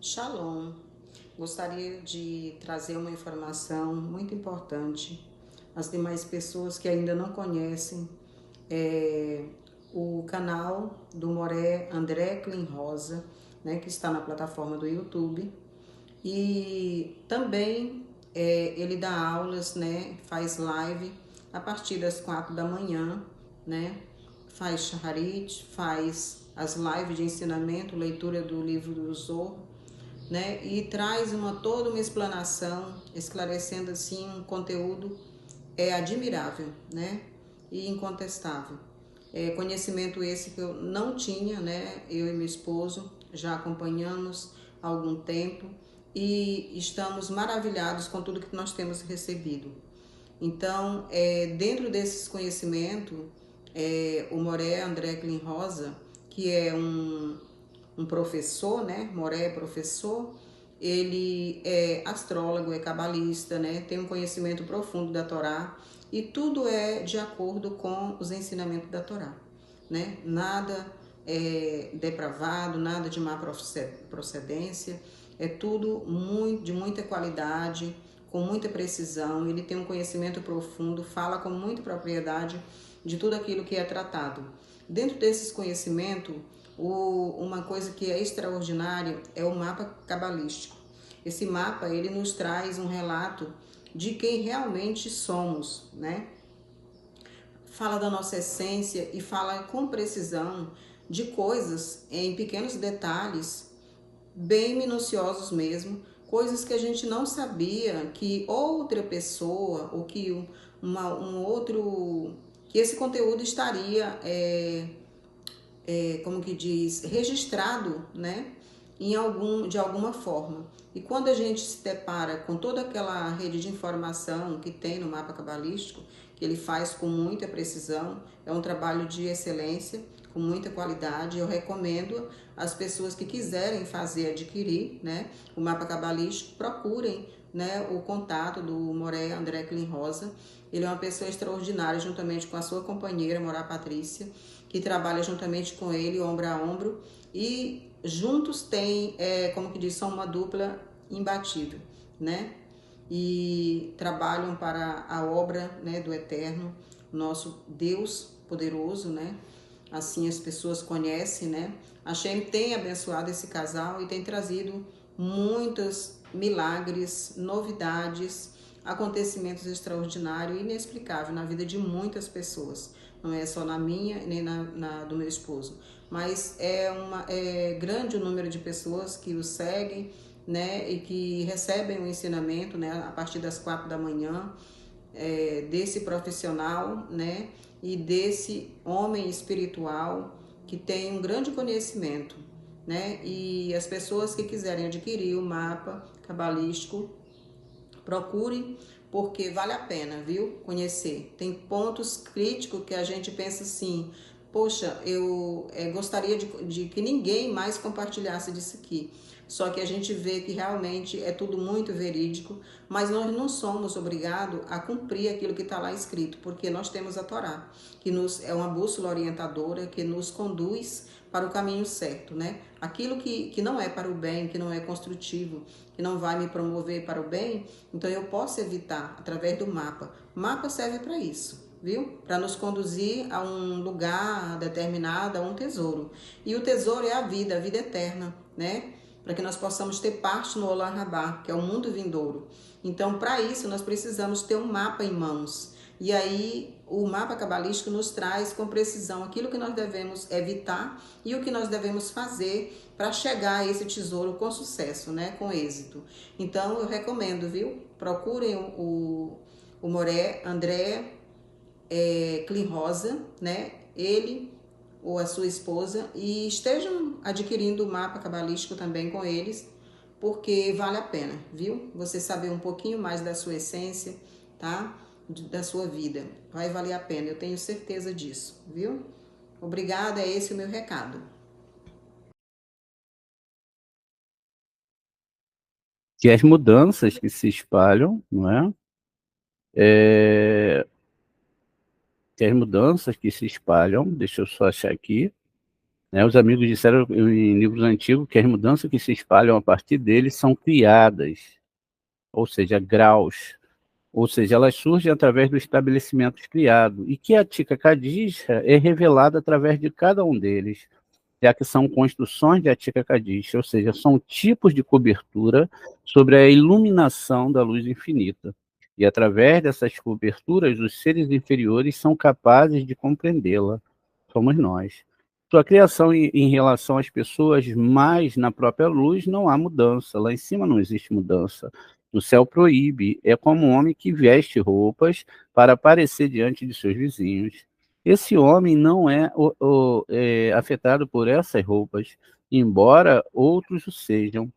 Shalom. Gostaria de trazer uma informação muito importante às demais pessoas que ainda não conhecem o canal do Moré André Clean Rosa, né, que está na plataforma do YouTube. E também ele dá aulas, né, faz live a partir das 4 da manhã, né, faz shaharit, faz as lives de ensinamento, leitura do livro do Zohar, né, e traz toda uma explanação, esclarecendo assim um conteúdo admirável, né, e incontestável. Conhecimento esse que eu não tinha, né, eu e meu esposo já acompanhamos há algum tempo e estamos maravilhados com tudo que nós temos recebido. Então, dentro desses conhecimentos, o Moré André Clean Rosa, que é um professor, né? Moré é professor, ele é astrólogo, é cabalista, né? Tem um conhecimento profundo da Torá e tudo é de acordo com os ensinamentos da Torá, né? Nada é depravado, nada de má procedência, é tudo de muita qualidade, com muita precisão. Ele tem um conhecimento profundo, fala com muita propriedade de tudo aquilo que é tratado. Dentro desses conhecimentos, uma coisa que é extraordinária é o mapa cabalístico. Esse mapa, ele nos traz um relato de quem realmente somos, né? Fala da nossa essência e fala com precisão de coisas em pequenos detalhes, bem minuciosos mesmo, coisas que a gente não sabia que outra pessoa ou que que esse conteúdo estaria como que diz, registrado, né, de alguma forma. E quando a gente se depara com toda aquela rede de informação que tem no mapa cabalístico, que ele faz com muita precisão, é um trabalho de excelência, com muita qualidade. Eu recomendo às pessoas que quiserem adquirir, né, o mapa cabalístico, procurem, né, o contato do Moré André Clean Rosa. Ele é uma pessoa extraordinária, juntamente com a sua companheira, Morá Patrícia, que trabalha juntamente com ele, ombro a ombro, e juntos tem, como que diz, são uma dupla imbatível, né? E trabalham para a obra, né, do Eterno, nosso Deus poderoso, né? Assim as pessoas conhecem, né? A Shem tem abençoado esse casal e tem trazido muitos milagres, novidades, acontecimentos extraordinários e inexplicáveis na vida de muitas pessoas. Não é só na minha nem na do meu esposo, mas é grande o número de pessoas que o seguem, né, e que recebem o ensinamento, né, a partir das 4 da manhã, desse profissional, né, e desse homem espiritual que tem um grande conhecimento, né, e as pessoas que quiserem adquirir o mapa cabalístico, procure, porque vale a pena, viu? Conhecer. Tem pontos críticos que a gente pensa assim, poxa, eu gostaria de que ninguém mais compartilhasse disso aqui. Só que a gente vê que realmente é tudo muito verídico, mas nós não somos obrigados a cumprir aquilo que está lá escrito, porque nós temos a Torá, que é uma bússola orientadora, que nos conduz para o caminho certo, né? Aquilo que não é para o bem, que não é construtivo, que não vai me promover para o bem, então eu posso evitar através do mapa. O mapa serve para isso, viu? Para nos conduzir a um lugar determinado, a um tesouro. E o tesouro é a vida eterna, né? Para que nós possamos ter parte no Olam Rabá, que é o mundo vindouro. Então, para isso, nós precisamos ter um mapa em mãos. E aí, o mapa cabalístico nos traz com precisão aquilo que nós devemos evitar e o que nós devemos fazer para chegar a esse tesouro com sucesso, né? Com êxito. Então eu recomendo, viu? Procurem o Moré, André Rosa, né? Ele ou a sua esposa, e estejam adquirindo o mapa cabalístico também com eles, porque vale a pena, viu? Você saber um pouquinho mais da sua essência, tá? Da sua vida. Vai valer a pena, eu tenho certeza disso, viu? Obrigada, é esse o meu recado. Que as mudanças que se espalham, não é? É, que as mudanças que se espalham, deixa eu só achar aqui, né? Os amigos disseram em livros antigos que as mudanças que se espalham a partir deles são criadas, ou seja, graus, ou seja, elas surgem através do estabelecimento criado, e que a Tica Cadisha é revelada através de cada um deles, já que são construções de Atica Kadisha, ou seja, são tipos de cobertura sobre a iluminação da luz infinita. E através dessas coberturas, os seres inferiores são capazes de compreendê-la. Somos nós. Sua criação em relação às pessoas, mas na própria luz não há mudança. Lá em cima não existe mudança. O céu proíbe. É como um homem que veste roupas para aparecer diante de seus vizinhos. Esse homem não é, afetado por essas roupas, embora outros o sejam.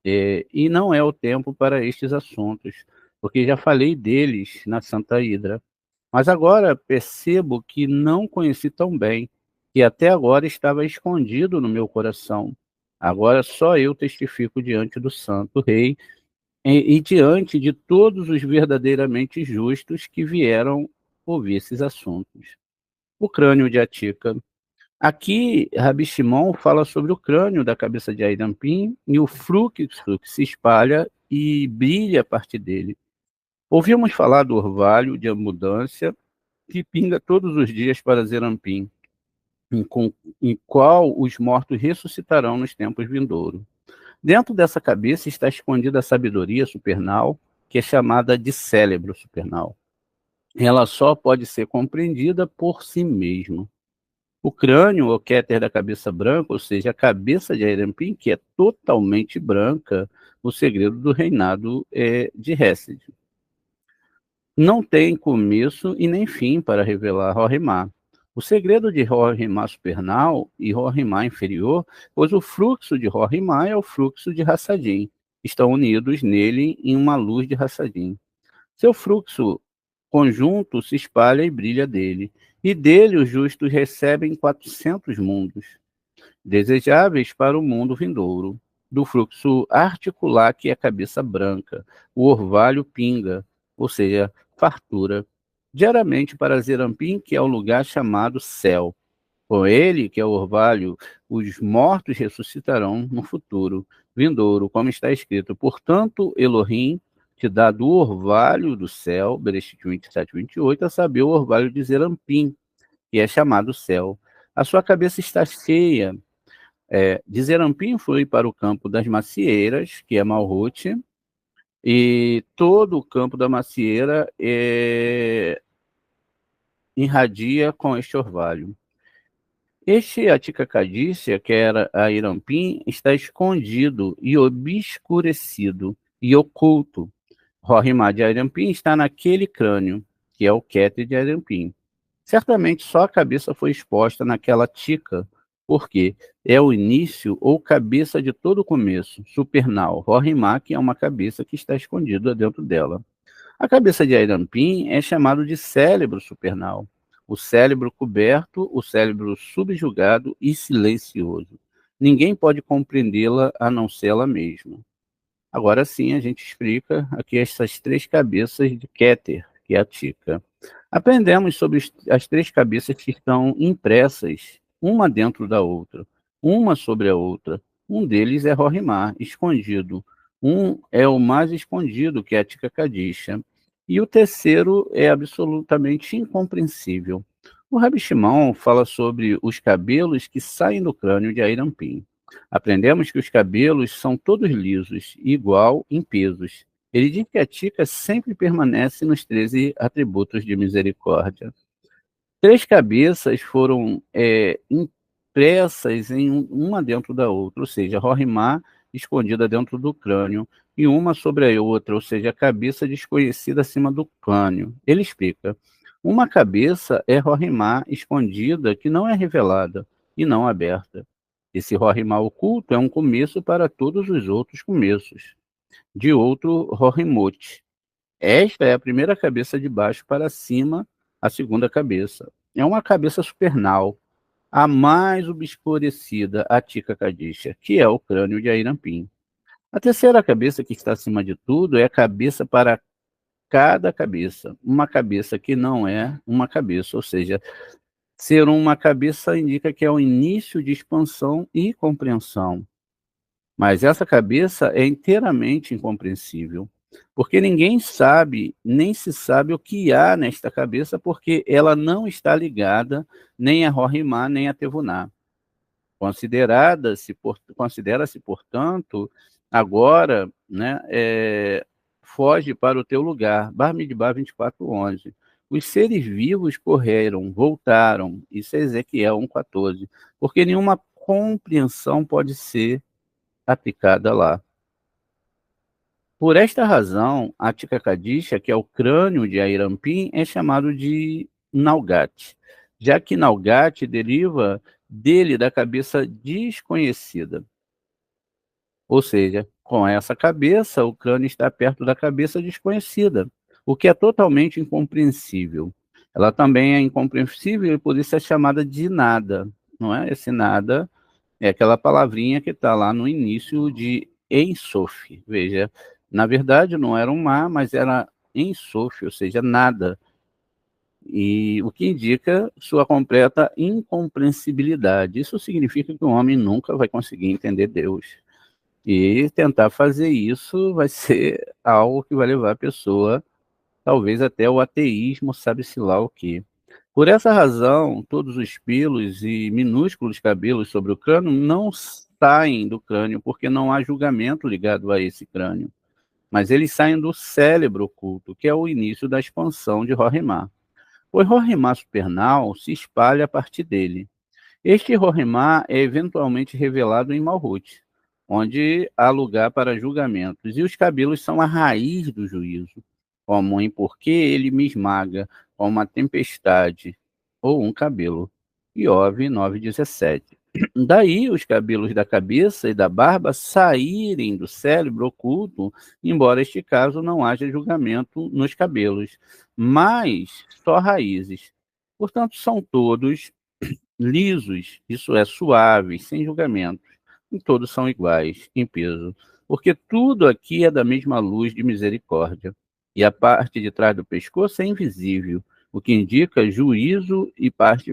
E não é o tempo para estes assuntos, porque já falei deles na Santa Hidra. Mas agora percebo que não conheci tão bem, que até agora estava escondido no meu coração. Agora só eu testifico diante do Santo Rei e diante de todos os verdadeiramente justos que vieram ouvir esses assuntos. O crânio de Atica. Aqui, Rabi Shimon fala sobre o crânio da cabeça de Airampim e o fluxo que se espalha e brilha a partir dele. Ouvimos falar do orvalho de abundância que pinga todos os dias para Zerampim, em qual os mortos ressuscitarão nos tempos vindouros. Dentro dessa cabeça está escondida a sabedoria supernal, que é chamada de cérebro supernal. Ela só pode ser compreendida por si mesma. O crânio, o Keter da cabeça branca, ou seja, a cabeça de Airampim, que é totalmente branca, o segredo do reinado de Hesed. Não tem começo e nem fim para revelar Rorimá. O segredo de Rorimá supernal e Rorimá inferior, pois o fluxo de Rorimá é o fluxo de Hassadim. Estão unidos nele em uma luz de Hassadim. Seu fluxo conjunto se espalha e brilha dele, e dele os justos recebem 400 mundos, desejáveis para o mundo vindouro. Do fluxo articular, que é a cabeça branca, o orvalho pinga, ou seja, fartura, diariamente para Zerampim, que é o lugar chamado céu. Com ele, que é o orvalho, os mortos ressuscitarão no futuro vindouro, como está escrito. Portanto, Elohim te dá do orvalho do céu, Bereshit 27, 28, a saber, o orvalho de Zerampim, que é chamado céu. A sua cabeça está cheia. De Zerampim foi para o campo das macieiras, que é Malhut, e todo o campo da macieira irradia com este orvalho. Este Atica Cadícia, que era a Irampim, está escondido e obscurecido e oculto. Rorimá de Irampim está naquele crânio, que é o Keter de Irampim. Certamente só a cabeça foi exposta naquela tica, porque é o início ou cabeça de todo o começo, supernal. Rorimá, que é uma cabeça que está escondida dentro dela. A cabeça de Airampim é chamado de cérebro supernal, o cérebro coberto, o cérebro subjugado e silencioso. Ninguém pode compreendê-la a não ser ela mesma. Agora sim, a gente explica aqui essas três cabeças de Keter, que é a Tica. Aprendemos sobre as três cabeças que estão impressas, uma dentro da outra, uma sobre a outra. Um deles é Rorimá, escondido. Um é o mais escondido, que é a Tica Kadisha. E o terceiro é absolutamente incompreensível. O Rabi Shimon fala sobre os cabelos que saem do crânio de Airampim. Aprendemos que os cabelos são todos lisos, igual em pesos. Ele diz que a Tica sempre permanece nos 13 atributos de misericórdia. Três cabeças foram impressas em uma dentro da outra, ou seja, Rorimá escondida dentro do crânio e uma sobre a outra, ou seja, a cabeça desconhecida acima do crânio. Ele explica: uma cabeça é Rorimá escondida que não é revelada e não aberta. Esse Rorimá oculto é um começo para todos os outros começos, de outro Rorimote. Esta é a primeira cabeça de baixo para cima, a segunda cabeça. É uma cabeça supernal, a mais obscurecida, a Tica Cadixa, que é o crânio de Airampim. A terceira cabeça, que está acima de tudo, é a cabeça para cada cabeça. Uma cabeça que não é uma cabeça, ou seja, ser uma cabeça indica que é o início de expansão e compreensão. Mas essa cabeça é inteiramente incompreensível, porque ninguém sabe, nem se sabe o que há nesta cabeça, porque ela não está ligada nem a Rorimá, nem a Tevuná. Considera-se, portanto, agora, né, foge para o teu lugar. Bar-Midbar 24:11. Os seres vivos correram, voltaram, isso é Ezequiel 1:14, porque nenhuma compreensão pode ser aplicada lá. Por esta razão, a Tica Kadisha, que é o crânio de Airampim, é chamado de Naugat, já que Naugat deriva dele da cabeça desconhecida. Ou seja, com essa cabeça, o crânio está perto da cabeça desconhecida, o que é totalmente incompreensível. Ela também é incompreensível e por isso é chamada de nada, não é? Esse nada é aquela palavrinha que está lá no início de Ein Sof. Veja, na verdade não era um mar, mas era Ein Sof, ou seja, nada. E o que indica sua completa incompreensibilidade. Isso significa que o homem nunca vai conseguir entender Deus. E tentar fazer isso vai ser algo que vai levar a pessoa, talvez até o ateísmo, sabe-se lá o quê. Por essa razão, todos os pelos e minúsculos cabelos sobre o crânio não saem do crânio, porque não há julgamento ligado a esse crânio, mas eles saem do cérebro oculto, que é o início da expansão de Rorimá. O Rorimá supernal se espalha a partir dele. Este Rorimá é eventualmente revelado em Malhut, onde há lugar para julgamentos, e os cabelos são a raiz do juízo, como em porque ele me esmaga, como uma tempestade, ou um cabelo. Iov 9:17. Daí os cabelos da cabeça e da barba saírem do cérebro oculto, embora este caso não haja julgamento nos cabelos, mas só raízes. Portanto, são todos lisos, isso é, suaves, sem julgamentos, e todos são iguais em peso, porque tudo aqui é da mesma luz de misericórdia, e a parte de trás do pescoço é invisível, o que indica juízo e parte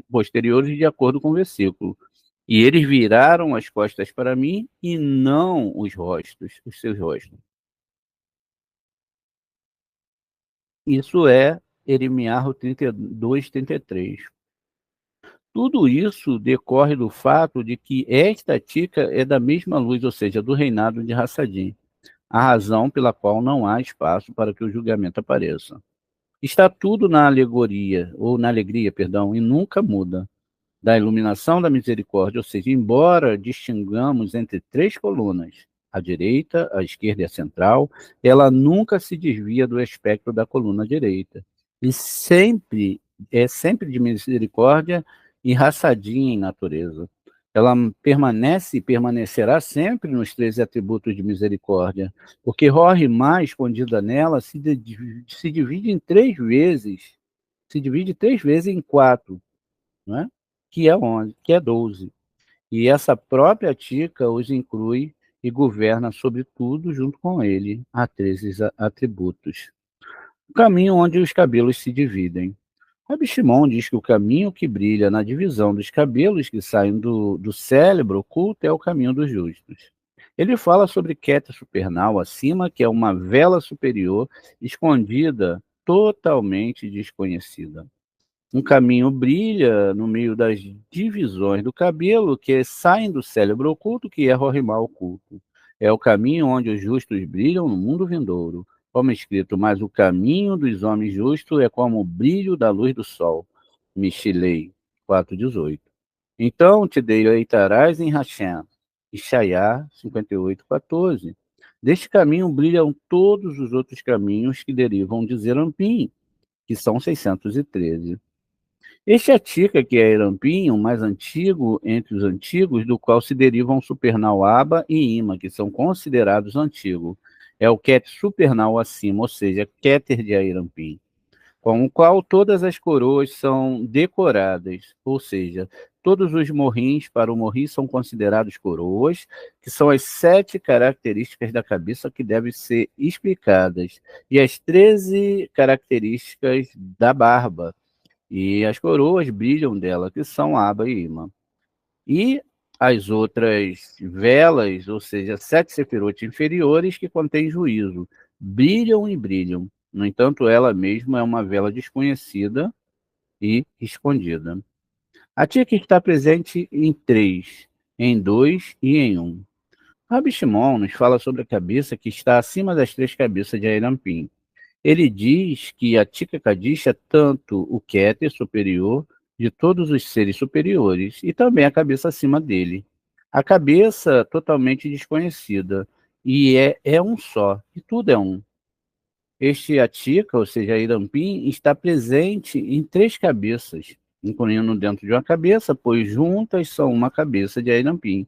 posteriores de acordo com o versículo. E eles viraram as costas para mim e não os rostos, os seus rostos. Isso é Eremiarro 32:33. Tudo isso decorre do fato de que esta tica é da mesma luz, ou seja, do reinado de Hassadim, a razão pela qual não há espaço para que o julgamento apareça. Está tudo na alegoria, ou na alegria, perdão, e nunca muda da iluminação da misericórdia, ou seja, embora distingamos entre três colunas, a direita, a esquerda e a central, ela nunca se desvia do espectro da coluna direita. E sempre de misericórdia e raçadinha em natureza. Ela permanece e permanecerá sempre nos três atributos de misericórdia, porque Rorimá, escondida nela, se divide em três vezes, se divide três vezes em quatro, né? Que é 11, que é 12. E essa própria Tica os inclui e governa sobre tudo junto com ele. Há 13 atributos. O caminho onde os cabelos se dividem. Rabi Shimon diz que o caminho que brilha na divisão dos cabelos que saem do cérebro oculto é o caminho dos justos. Ele fala sobre Queta supernal acima, que é uma vela superior escondida, totalmente desconhecida. Um caminho brilha no meio das divisões do cabelo que saem do cérebro oculto, que é Rorimá oculto. É o caminho onde os justos brilham no mundo vindouro. Como escrito, mas o caminho dos homens justos é como o brilho da luz do sol. Mishilei 4:18. Então te deleitarás em Hashem, Ishaiá 58:14. Deste caminho brilham todos os outros caminhos que derivam de Zerampim, que são 613. Este Atica, que é Erampim, o mais antigo entre os antigos, do qual se derivam Supernal Aba e Ima, que são considerados antigos. É o Keter supernal acima, ou seja, Keter de Airampim, com o qual todas as coroas são decoradas, ou seja, todos os morrins para o morri são considerados coroas, que são as 7 características da cabeça que devem ser explicadas, e as 13 características da barba, e as coroas brilham dela, que são Aba e Ima. E as outras velas, ou seja, 7 sefirot inferiores que contêm juízo, brilham e brilham. No entanto, ela mesma é uma vela desconhecida e escondida. A tia está presente em 3, em 2 e em 1. Rabi Shimon nos fala sobre a cabeça que está acima das 3 cabeças de Airampim. Ele diz que a Tika Kadish é tanto o Keter superior de todos os seres superiores e também a cabeça acima dele. A cabeça totalmente desconhecida e é um só, e tudo é um. Este Atika, ou seja, Irampim, está presente em 3 cabeças, incluindo dentro de uma cabeça, pois juntas são uma cabeça de Irampim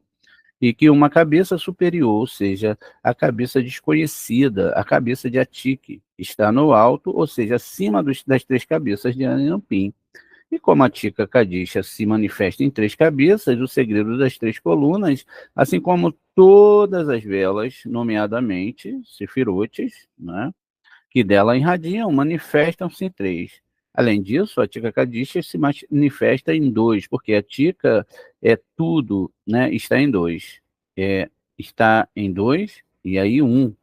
e que uma cabeça superior, ou seja, a cabeça desconhecida, a cabeça de Atique, está no alto, ou seja, acima das 3 cabeças de Anampim. E como a Tika Kadisha se manifesta em 3 cabeças, o segredo das 3 colunas, assim como todas as velas, nomeadamente Sefirotes, né, que dela irradiam, manifestam-se em 3. Além disso, a Tika Kadisha se manifesta em 2, porque a Tika é tudo, né? Está em 2. Está em 2 e aí 1.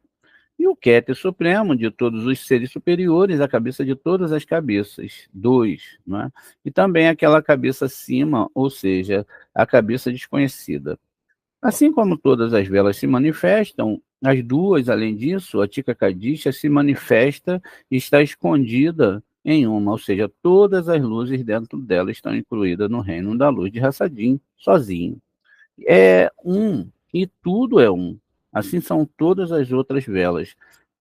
E o Keter Supremo de todos os seres superiores, a cabeça de todas as cabeças, 2. Né? E também aquela cabeça acima, ou seja, a cabeça desconhecida. Assim como todas as velas se manifestam, as duas, além disso, a Tika Kadisha se manifesta e está escondida em uma, ou seja, todas as luzes dentro dela estão incluídas no reino da luz de Hassadim, sozinho. É um, e tudo é um. Assim são todas as outras velas,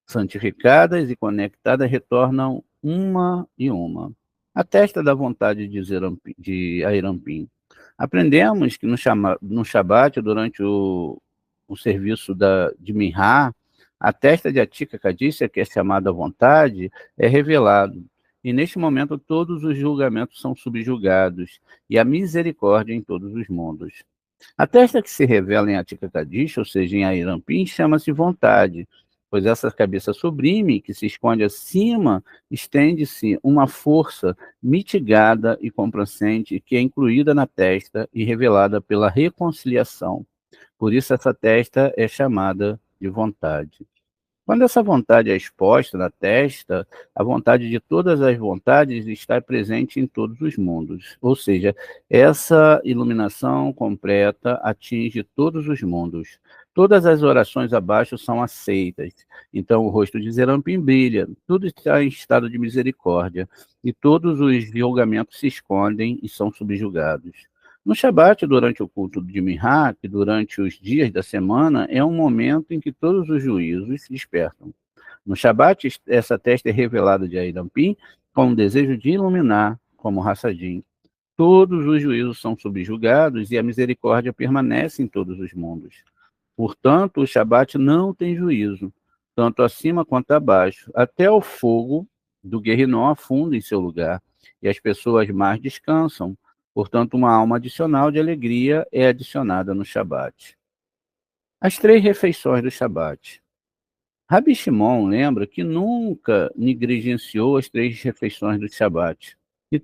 santificadas e conectadas, retornam uma e uma. A testa da vontade de Airampim. Aprendemos que no Shabat, durante o serviço de Minhá, a testa de Atika Kadisha, que é chamada vontade, é revelado. E neste momento todos os julgamentos são subjugados, e a misericórdia em todos os mundos. A testa que se revela em Atika Kadisha, ou seja, em Airampim, chama-se vontade, pois essa cabeça sublime, que se esconde acima, estende-se uma força mitigada e complacente que é incluída na testa e revelada pela reconciliação. Por isso essa testa é chamada de vontade. Quando essa vontade é exposta na testa, a vontade de todas as vontades está presente em todos os mundos. Ou seja, essa iluminação completa atinge todos os mundos. Todas as orações abaixo são aceitas. Então o rosto de Zerampim brilha, tudo está em estado de misericórdia, e todos os julgamentos se escondem e são subjugados. No Shabat, durante o culto de Minhá, que durante os dias da semana, é um momento em que todos os juízos se despertam. No Shabat, essa testa é revelada de Airampim com o desejo de iluminar, como Hassadim. Todos os juízos são subjugados e a misericórdia permanece em todos os mundos. Portanto, o Shabat não tem juízo, tanto acima quanto abaixo. Até o fogo do Guerrinon afunda em seu lugar, e as pessoas mais descansam. Portanto, uma alma adicional de alegria é adicionada no Shabat. As 3 refeições do Shabat. Rabi Shimon lembra que nunca negligenciou as 3 refeições do Shabat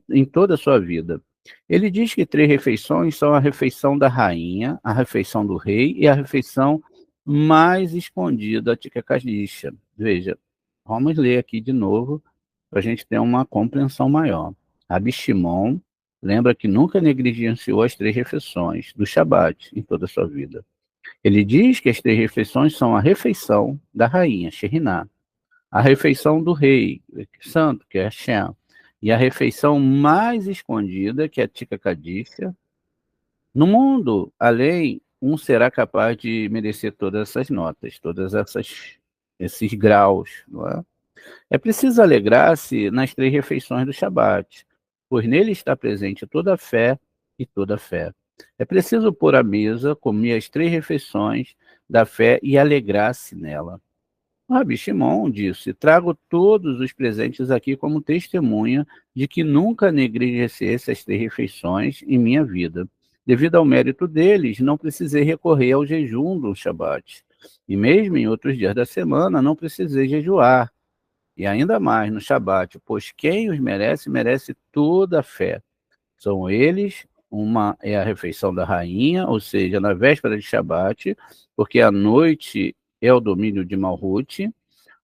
em toda a sua vida. Ele diz que 3 refeições são a refeição da rainha, a refeição do rei e a refeição mais escondida, a Tika Kadisha. Veja, vamos ler aqui de novo para a gente ter uma compreensão maior. Rabi Shimon lembra que nunca negligenciou as 3 refeições do Shabat em toda a sua vida. Ele diz que as 3 refeições são a refeição da rainha, Sheriná, a refeição do rei, santo, que é Hashem, e a refeição mais escondida, que é a Tika Kadisha. No mundo, além, um será capaz de merecer todas essas notas, esses graus, não é? É preciso alegrar-se nas três refeições do Shabat, pois nele está presente toda a fé e toda a fé. É preciso pôr à mesa, comer as três refeições da fé e alegrar-se nela. O Rabi Shimon disse: trago todos os presentes aqui como testemunha de que nunca negligenciei essas três refeições em minha vida. Devido ao mérito deles, não precisei recorrer ao jejum do Shabat. E mesmo em outros dias da semana, não precisei jejuar. E ainda mais no Shabat, pois quem os merece, merece toda a fé. São eles, uma é a refeição da rainha, ou seja, na véspera de Shabat, porque a noite é o domínio de Malhut.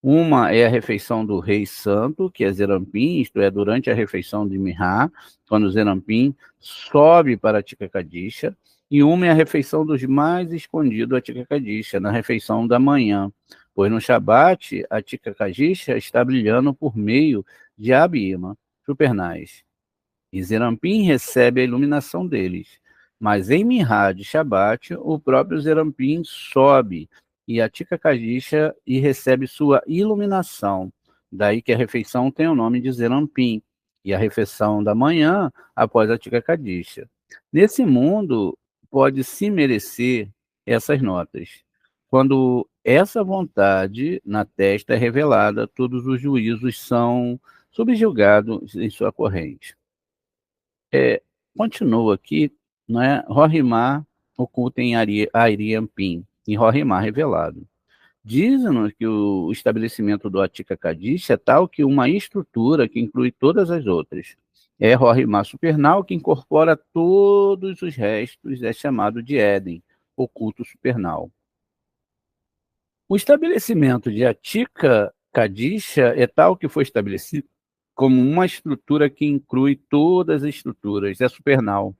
Uma é a refeição do rei santo, que é Zerampim, isto é, durante a refeição de Mihá, quando Zerampim sobe para a Tika Kadisha. E uma é a refeição dos mais escondidos, a Tika Kadisha, na refeição da manhã, pois no Shabat a Tika Kadisha está brilhando por meio de Abima, supernais. E Zerampim recebe a iluminação deles. Mas em Mihá de Shabat, o próprio Zerampim sobe e a Tika Kadisha e recebe sua iluminação. Daí que a refeição tem o nome de Zerampim. E a refeição da manhã após a Tika Kadisha. Nesse mundo, pode se merecer essas notas. Quando essa vontade na testa é revelada, todos os juízos são subjugados em sua corrente. Continua aqui, né? Rorimar oculta em Ariampim, em Rorimar revelado. Dizem-nos que o estabelecimento do Atika Kadish é tal que uma estrutura que inclui todas as outras. É Rorimar supernal que incorpora todos os restos, é chamado de Éden, oculto supernal. O estabelecimento de Atika Kadisha é tal que foi estabelecido como uma estrutura que inclui todas as estruturas, é supernal.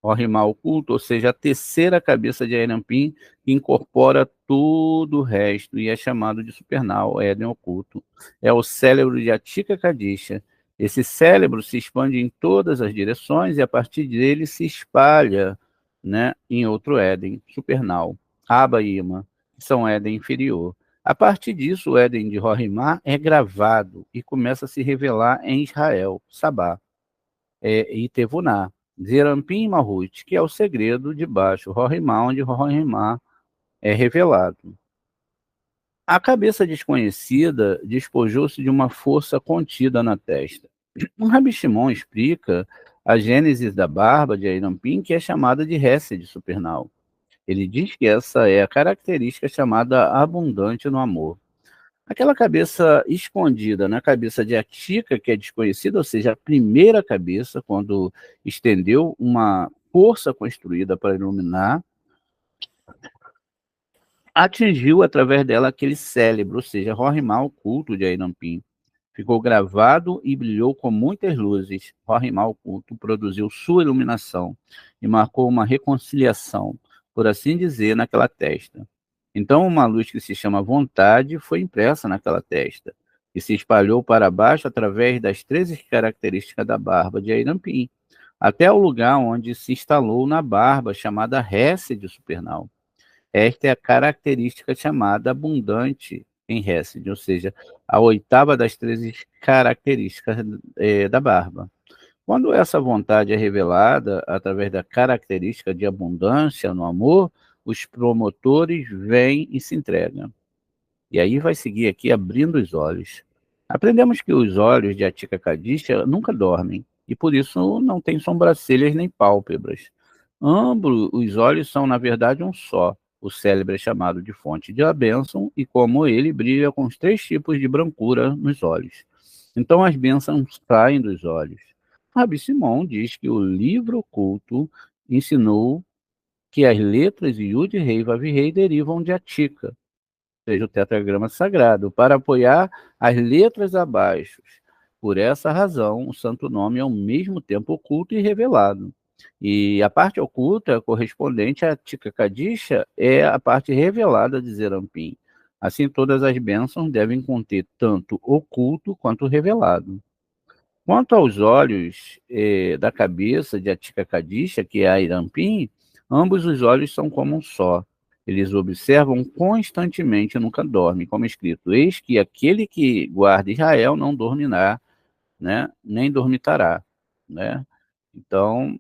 O animal oculto, ou seja, a terceira cabeça de Airampim, que incorpora todo o resto e é chamado de supernal, Éden oculto. É o cérebro de Atika Kadisha. Esse cérebro se expande em todas as direções e a partir dele se espalha, né, em outro Éden, supernal, Aba e Ima, que são Éden inferior. A partir disso, o Éden de Rorimá é gravado e começa a se revelar em Israel, Sabá, e Tevuná. Zerampim e Malhut, que é o segredo de baixo, Rorimá, onde Rorimá é revelado. A cabeça desconhecida despojou-se de uma força contida na testa. Um Rabi Shimon explica a gênese da barba de Airampim, que é chamada de Hesed supernal. Ele diz que essa é a característica chamada abundante no amor. Aquela cabeça escondida na cabeça de Atika, que é desconhecida, ou seja, a primeira cabeça, quando estendeu uma força construída para iluminar, atingiu através dela aquele cérebro, ou seja, Rorimá oculto de Airampim. Ficou gravado e brilhou com muitas luzes. Rorimá oculto produziu sua iluminação e marcou uma reconciliação, por assim dizer, naquela testa. Então, uma luz que se chama vontade foi impressa naquela testa e se espalhou para baixo através das 13 características da barba de Airampim, até o lugar onde se instalou na barba, chamada Hesed supernal. Esta é a característica chamada abundante em Hesed, ou seja, a oitava das 13 características da barba. Quando essa vontade é revelada através da característica de abundância no amor, os promotores vêm e se entregam. E aí vai seguir aqui abrindo os olhos. Aprendemos que os olhos de Atika Kadisha nunca dormem, e por isso não têm sobrancelhas nem pálpebras. Ambos os olhos são, na verdade, um só. O cérebro é chamado de fonte de bênção, e como ele brilha com os três tipos de brancura nos olhos. Então as bênçãos saem dos olhos. Rabi Simon diz que o livro oculto ensinou que as letras Yud, Rei, Vav e Rei derivam de Atika, seja, o tetragrama sagrado, para apoiar as letras abaixo. Por essa razão, o santo nome é ao mesmo tempo oculto e revelado. E a parte oculta, correspondente a Tika Kadisha, é a parte revelada de Zerampim. Assim, todas as bênçãos devem conter tanto oculto quanto revelado. Quanto aos olhos da cabeça de Atika Kadisha, que é a Irampim, ambos os olhos são como um só. Eles observam constantemente e nunca dormem, como é escrito: eis que aquele que guarda Israel não dormirá, né, nem dormitará, né? Então,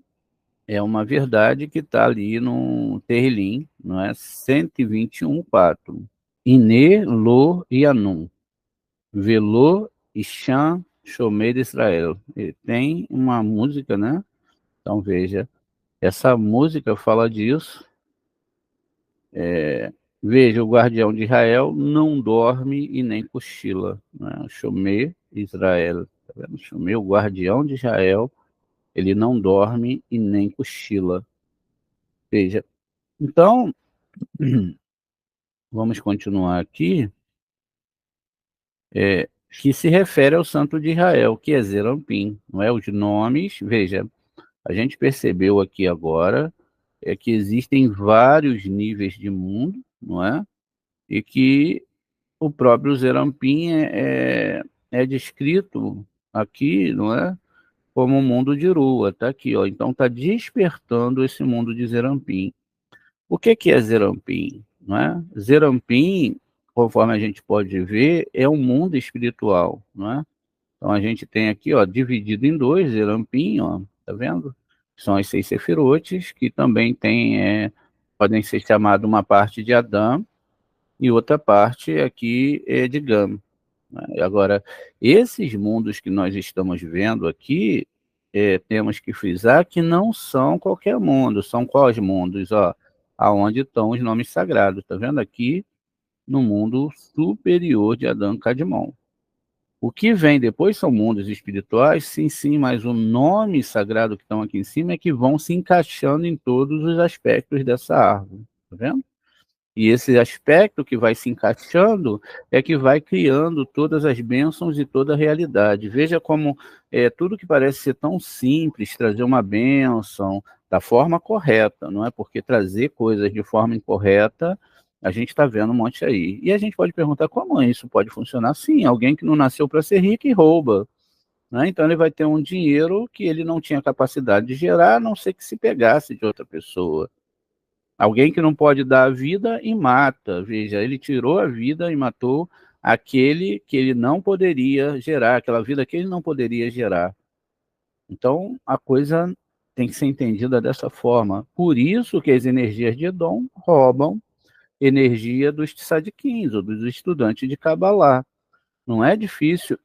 é uma verdade que está ali no Terrilim, não é? 121:4. Ine, Lo e Anum. Velô e Shan Shomer de Israel. E tem uma música, né? Então veja, essa música fala disso. Veja, o guardião de Israel não dorme e nem cochila. Né? Shomer Israel. Tá vendo? Shomer, o guardião de Israel, ele não dorme e nem cochila. Veja, então, vamos continuar aqui. Que se refere ao santo de Israel, que é Zerampim, não é? Os nomes, veja, a gente percebeu aqui agora que existem vários níveis de mundo, não é? E que o próprio Zerampim é descrito aqui, não é? Como um mundo de Rua, tá aqui, ó. Então está despertando esse mundo de Zerampim. O que é Zerampim, não é? Zerampim, conforme a gente pode ver, é um mundo espiritual, não é? Então a gente tem aqui, ó, dividido em dois, Zerampim, ó, tá vendo? São as 6 sefirotes, que também podem ser chamadas uma parte de Adão e outra parte aqui é de Gam. Né? Agora, esses mundos que nós estamos vendo aqui, temos que frisar que não são qualquer mundo, são quais mundos, ó, aonde estão os nomes sagrados, tá vendo aqui? No mundo superior de Adão Cadmon. O que vem depois são mundos espirituais, sim, sim, mas o nome sagrado que estão aqui em cima é que vão se encaixando em todos os aspectos dessa árvore, tá vendo? E esse aspecto que vai se encaixando é que vai criando todas as bênçãos e toda a realidade. Veja como tudo que parece ser tão simples, trazer uma bênção da forma correta, não é? Porque trazer coisas de forma incorreta, a gente está vendo um monte aí. E a gente pode perguntar como isso pode funcionar? Sim, alguém que não nasceu para ser rico e rouba. Né? Então ele vai ter um dinheiro que ele não tinha capacidade de gerar, a não ser que se pegasse de outra pessoa. Alguém que não pode dar a vida e mata. Veja, ele tirou a vida e matou aquele que ele não poderia gerar, aquela vida que ele não poderia gerar. Então, a coisa tem que ser entendida dessa forma. Por isso que as energias de Edom roubam energia dos tzadikim, ou dos estudantes de Kabbalah. Não é difícil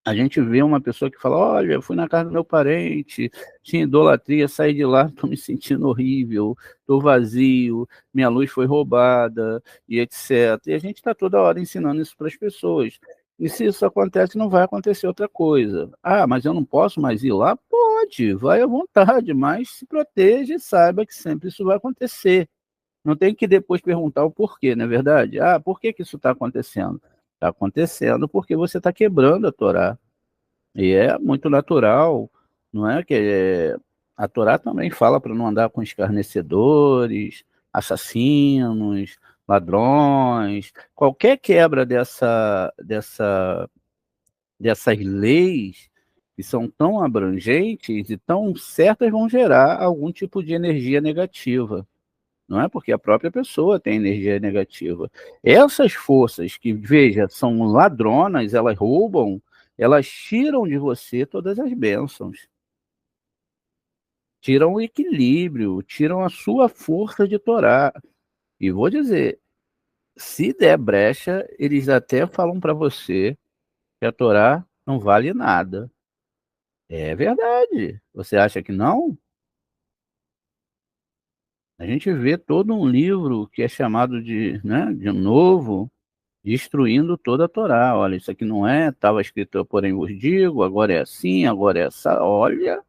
a gente vê uma pessoa que fala: olha, eu fui na casa do meu parente, tinha idolatria, saí de lá, estou me sentindo horrível, estou vazio, minha luz foi roubada, e etc. E a gente está toda hora ensinando isso para as pessoas. E se isso acontece, não vai acontecer outra coisa. Ah, mas eu não posso mais ir lá? Pode, vai à vontade, mas se proteja e saiba que sempre isso vai acontecer. Não tem que depois perguntar o porquê, não é verdade? Ah, por que que isso está acontecendo? Está acontecendo porque você está quebrando a Torá. E é muito natural, não é? A Torá também fala para não andar com escarnecedores, assassinos, ladrões. Qualquer quebra dessas leis que são tão abrangentes e tão certas vão gerar algum tipo de energia negativa. Não é porque a própria pessoa tem energia negativa. Essas forças que, veja, são ladronas, elas roubam, elas tiram de você todas as bênçãos, tiram o equilíbrio, tiram a sua força de Torá. E vou dizer, se der brecha, eles até falam para você que a Torá não vale nada. É verdade. Você acha que não? A gente vê todo um livro que é chamado de Novo, destruindo toda a Torá. Olha, isso aqui não é, estava escrito, porém vos digo, agora é assim, agora é essa. Olha,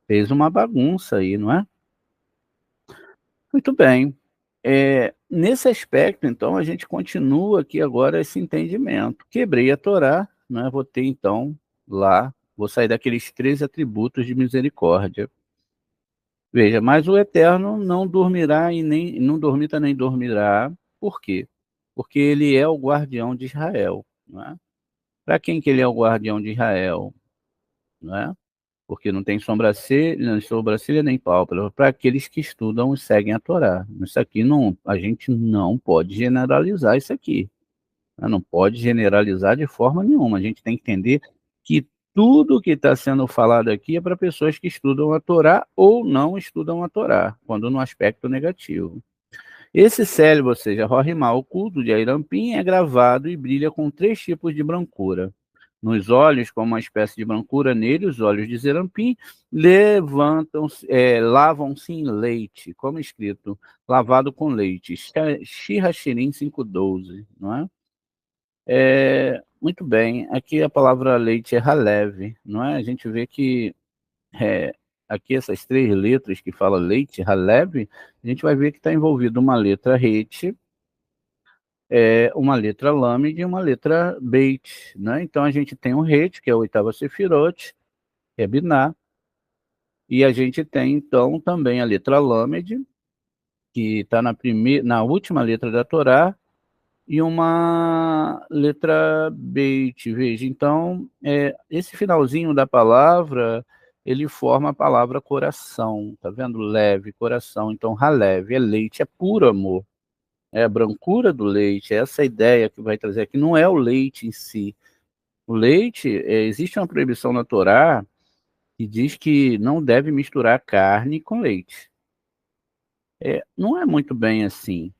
fez uma bagunça aí, não é? Muito bem. Nesse aspecto, então, a gente continua aqui agora esse entendimento. Quebrei a Torá, né? Vou ter, então, lá, vou sair daqueles 13 atributos de misericórdia. Veja, mas o Eterno não dormirá e nem não dormita nem dormirá. Por quê? Porque ele é o guardião de Israel, não é? Para quem que ele é o guardião de Israel? não é? Porque não tem sobrancelha nem pálpebra, para aqueles que estudam e seguem a Torá. Isso aqui não, a gente não pode generalizar isso aqui, né? Não pode generalizar de forma nenhuma. A gente tem que entender que tudo que está sendo falado aqui é para pessoas que estudam a Torá ou não estudam a Torá, quando no aspecto negativo. Esse cérebro, ou seja, Rorimá oculto de Airampim, é gravado e brilha com 3 tipos de brancura. Nos olhos, como uma espécie de brancura nele, os olhos de Zerampim lavam-se em leite, como escrito, lavado com leite. Shirachirim 5:12, não é? Muito bem, aqui a palavra leite é Halev, não é? A gente vê que é, aqui essas 3 letras que fala leite, Halev, a gente vai ver que está envolvido uma letra Het, uma letra Lamed e uma letra Beit, né? Então a gente tem o Het, que é a oitava Sefirot, que é Binah, e a gente tem então também a letra Lamed, que está na última letra da Torá, e uma letra Beit, veja. Então, esse finalzinho da palavra, ele forma a palavra coração, tá vendo? Leve, coração. Então, Halev é leite, é puro amor. É a brancura do leite, é essa ideia que vai trazer aqui. Não é o leite em si. O leite, existe uma proibição na Torá que diz que não deve misturar carne com leite. Não é muito bem assim.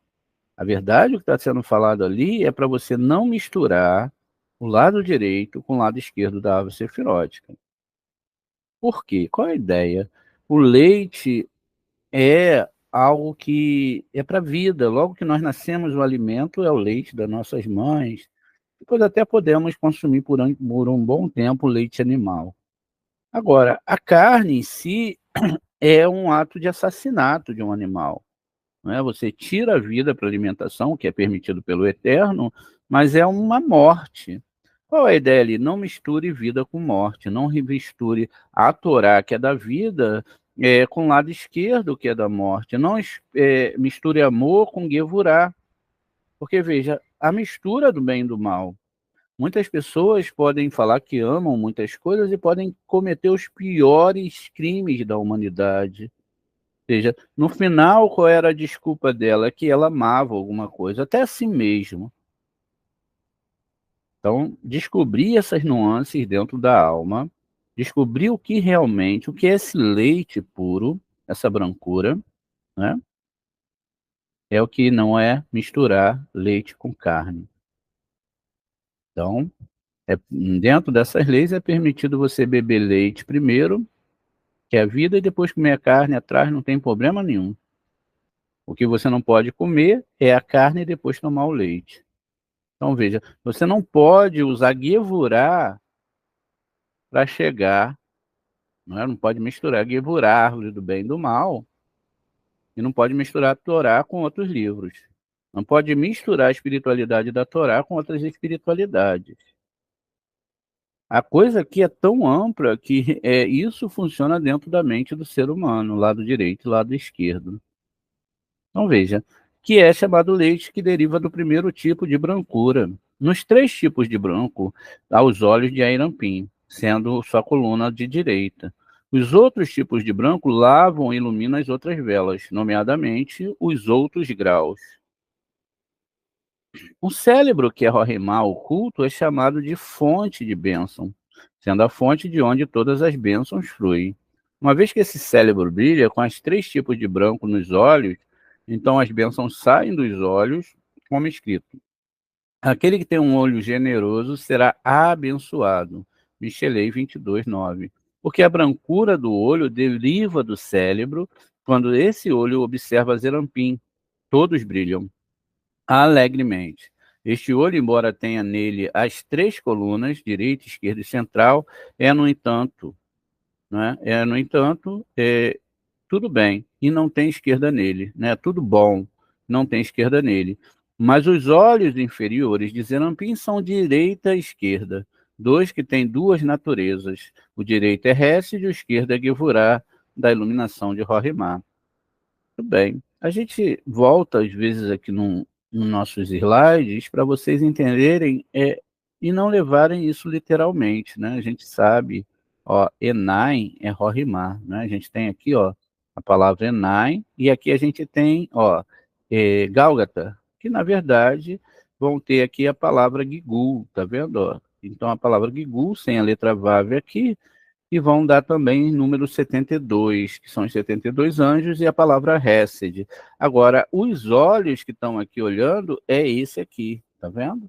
A verdade, o que está sendo falado ali é para você não misturar o lado direito com o lado esquerdo da árvore sefirótica. Por quê? Qual é a ideia? O leite é algo que é para a vida. Logo que nós nascemos, o alimento é o leite das nossas mães. Depois até podemos consumir por um bom tempo leite animal. Agora, a carne em si é um ato de assassinato de um animal. Não é? Você tira a vida para alimentação, que é permitido pelo Eterno, mas é uma morte. Qual é a ideia ali? Não misture vida com morte, não misture a Torá, que é da vida, com o lado esquerdo, que é da morte. Não misture amor com Gevurá, porque veja, a mistura do bem e do mal. Muitas pessoas podem falar que amam muitas coisas e podem cometer os piores crimes da humanidade. Ou seja, no final, qual era a desculpa dela? Que ela amava alguma coisa, até a si mesmo. Então, descobrir essas nuances dentro da alma, descobrir o que é esse leite puro, essa brancura, né? É o que não é misturar leite com carne. Então, dentro dessas leis é permitido você beber leite primeiro, que é a vida, e depois comer a carne atrás, não tem problema nenhum. O que você não pode comer é a carne e depois tomar o leite. Então, veja, você não pode usar Gevurá para chegar, não é? Não pode misturar Gevurá, árvore do bem e do mal, e não pode misturar a Torá com outros livros. Não pode misturar a espiritualidade da Torá com outras espiritualidades. A coisa aqui é tão ampla que isso funciona dentro da mente do ser humano, lado direito e lado esquerdo. Então veja, que é chamado leite que deriva do primeiro tipo de brancura. Nos 3 tipos de branco, há os olhos de Airampim, sendo sua coluna de direita. Os outros tipos de branco lavam e iluminam as outras velas, nomeadamente os outros graus. O cérebro, que é Rorimá oculto, é chamado de fonte de bênção, sendo a fonte de onde todas as bênçãos fluem. Uma vez que esse cérebro brilha com os 3 tipos de branco nos olhos, então as bênçãos saem dos olhos, como escrito. Aquele que tem um olho generoso será abençoado. Michelei 22:9. Porque a brancura do olho deriva do cérebro, quando esse olho observa Zerampim. Todos brilham alegremente. Este olho, embora tenha nele as 3 colunas, direita, esquerda e central, no entanto, né? No entanto, tudo bem, e não tem esquerda nele, né? Tudo bom, não tem esquerda nele. Mas os olhos inferiores de Zerampim são direita e esquerda, dois que têm 2 naturezas. O direito é Hesed e o esquerdo é Gevurá, da iluminação de Rorimá. Tudo bem. A gente volta, às vezes, aqui nos nossos slides para vocês entenderem e não levarem isso literalmente, né? A gente sabe Ó, Enai é Rorimar, né? A gente tem aqui, ó, a palavra Enai, e aqui a gente tem, ó, Gálgata, que na verdade vão ter aqui a palavra Gigul, tá vendo? Ó? Então a palavra Gigul, sem a letra Vav aqui, e vão dar também número 72, que são os 72 anjos, e a palavra Hesed. Agora, os olhos que estão aqui olhando é esse aqui, tá vendo?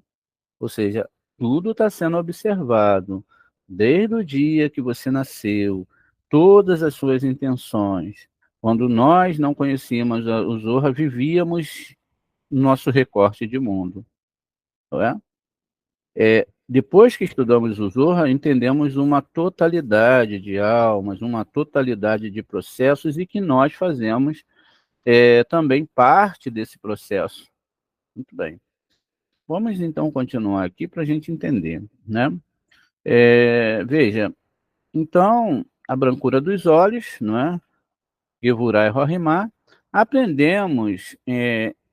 Ou seja, tudo está sendo observado, desde o dia que você nasceu, todas as suas intenções. Quando nós não conhecíamos o Zorra, vivíamos nosso recorte de mundo, não é? Depois que estudamos o Zorra, entendemos uma totalidade de almas, uma totalidade de processos e que nós fazemos também parte desse processo. Muito bem. Vamos então continuar aqui para a gente entender, né? Veja, então, a brancura dos olhos, não é? Gevurah e Rorimar, aprendemos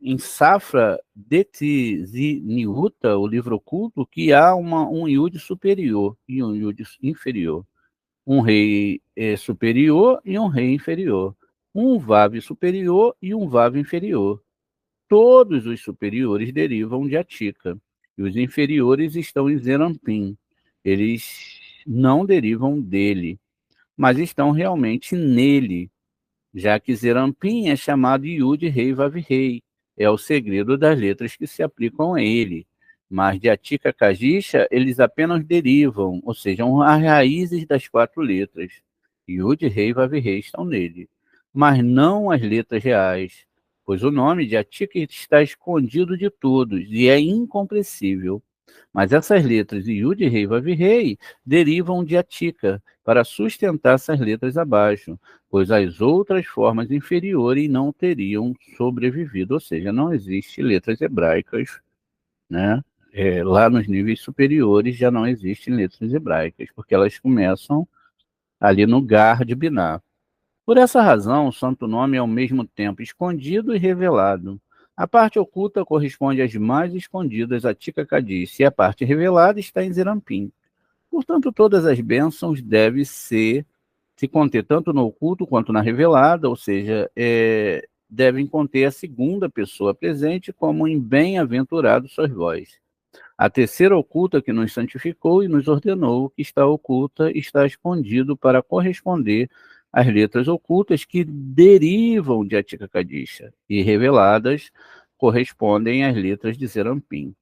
em Safra Detziniuta, o livro oculto, que há um Yud superior e um Yud inferior. Um rei superior e um rei inferior. Um Vav superior e um Vav inferior. Todos os superiores derivam de Atika, e os inferiores estão em Zerampim. Eles não derivam dele, mas estão realmente nele, já que Zerampim é chamado Yud Rei Vav Rei. É o segredo das letras que se aplicam a ele. Mas de Atika Kajisha, eles apenas derivam, ou seja, as raízes das quatro letras. Yud Rei Vav Rei estão nele, mas não as letras reais, pois o nome de Atika está escondido de todos e é incompreensível. Mas essas letras Yud Rei Vav Rei derivam de Atika para sustentar essas letras abaixo, pois as outras formas inferiores não teriam sobrevivido, ou seja, não existe letras hebraicas, né? Lá nos níveis superiores já não existem letras hebraicas, porque elas começam ali no Gar de Biná. Por essa razão, o santo nome é ao mesmo tempo escondido e revelado. A parte oculta corresponde às mais escondidas a Tika Kadish, e a parte revelada está em Zerampim. Portanto, todas as bênçãos devem se conter tanto no oculto quanto na revelada, ou seja, devem conter a segunda pessoa presente, como em bem-aventurado sois vós. A terceira oculta que nos santificou e nos ordenou, que está oculta, está escondido para corresponder às letras ocultas que derivam de Atika Kadisha e reveladas correspondem às letras de Zerampim.